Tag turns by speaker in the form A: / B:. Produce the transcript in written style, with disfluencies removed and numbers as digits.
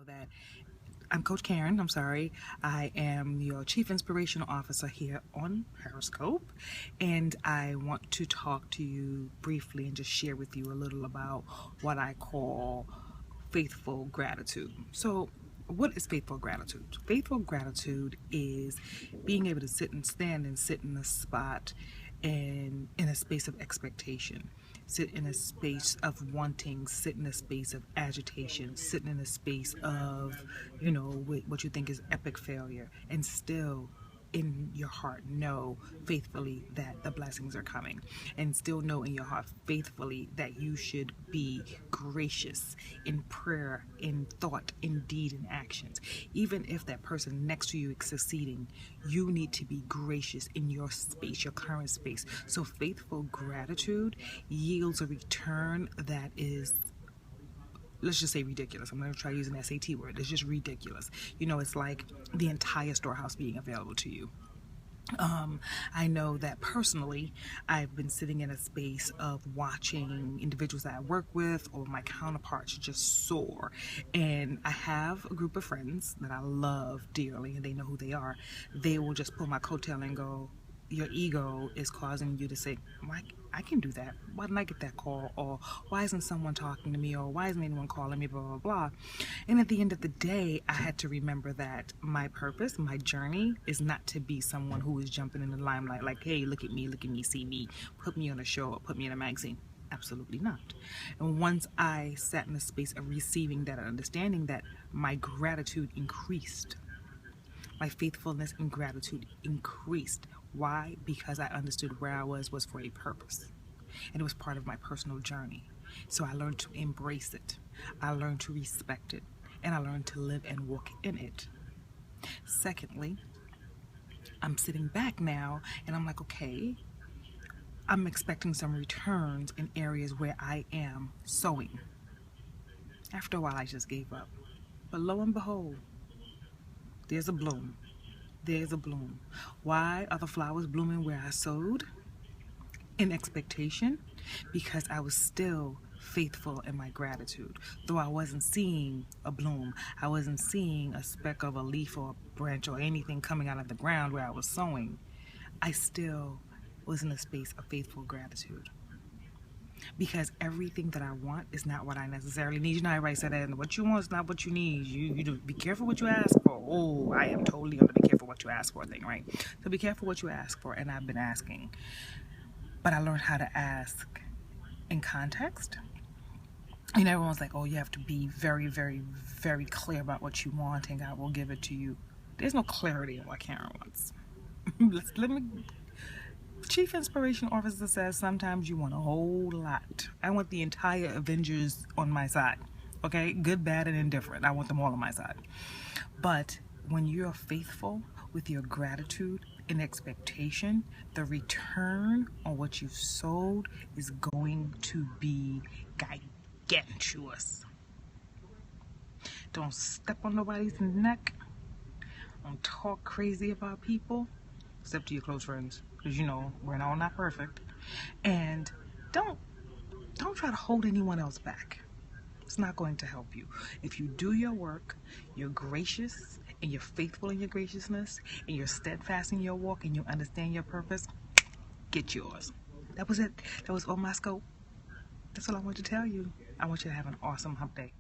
A: that I'm Coach Karen. I'm sorry. I am your Chief Inspirational Officer here on Periscope, and I want to talk to you briefly and just share with you a little about what I call faithful gratitude. So, what is faithful gratitude? Faithful gratitude is being able to sit in a spot and in a space of expectation, sit in a space of wanting, sit in a space of agitation, sit in a space of, what you think is epic failure, and still in your heart know faithfully that the blessings are coming, and still know in your heart faithfully that you should be gracious in prayer, in thought, in deed, in actions. Even if that person next to you is succeeding, you need to be gracious in your space, your current space. So faithful gratitude yields a return that is, let's just say, ridiculous. I'm going to try using an SAT word. It's just ridiculous. It's like the entire storehouse being available to you. I know that personally, I've been sitting in a space of watching individuals that I work with or my counterparts just soar. And I have a group of friends that I love dearly, and they know who they are. They will just pull my coattail and go, your ego is causing you to say, Mike, I can do that. Why didn't I get that call? Or why isn't someone talking to me? Or why isn't anyone calling me? Blah, blah, blah. And at the end of the day, I had to remember that my purpose, my journey is not to be someone who is jumping in the limelight like, hey, look at me, see me, put me on a show or put me in a magazine. Absolutely not. And once I sat in a space of receiving that and understanding that, my gratitude increased. My faithfulness and gratitude increased. Why? Because I understood where I was for a purpose. And it was part of my personal journey. So I learned to embrace it. I learned to respect it. And I learned to live and walk in it. Secondly, I'm sitting back now and I'm like, okay, I'm expecting some returns in areas where I am sowing. After a while, I just gave up. But lo and behold, there's a bloom. There's a bloom. Why are the flowers blooming where I sowed? In expectation, because I was still faithful in my gratitude. Though I wasn't seeing a bloom, I wasn't seeing a speck of a leaf or a branch or anything coming out of the ground where I was sowing, I still was in a space of faithful gratitude. Because everything that I want is not what I necessarily need. You know, everybody said that, and what you want is not what you need. You be careful what you ask for. Oh, I am totally on the be careful what you ask for thing, right? So be careful what you ask for, and I've been asking. But I learned how to ask in context. Everyone's like, oh, you have to be very, very, very clear about what you want, and God will give it to you. There's no clarity in what Karen wants. Chief Inspiration Officer says sometimes you want a whole lot. I want the entire Avengers on my side. Okay? Good, bad, and indifferent. I want them all on my side. But when you're faithful with your gratitude and expectation, the return on what you've sowed is going to be gargantuous. Don't step on nobody's neck. Don't talk crazy about people, except to your close friends, because we're all not perfect. And don't try to hold anyone else back. It's not going to help you. If you do your work, you're gracious, and you're faithful in your graciousness, and you're steadfast in your walk, and you understand your purpose, get yours. That was it. That was all my scope. That's all I want to tell you. I want you to have an awesome hump day.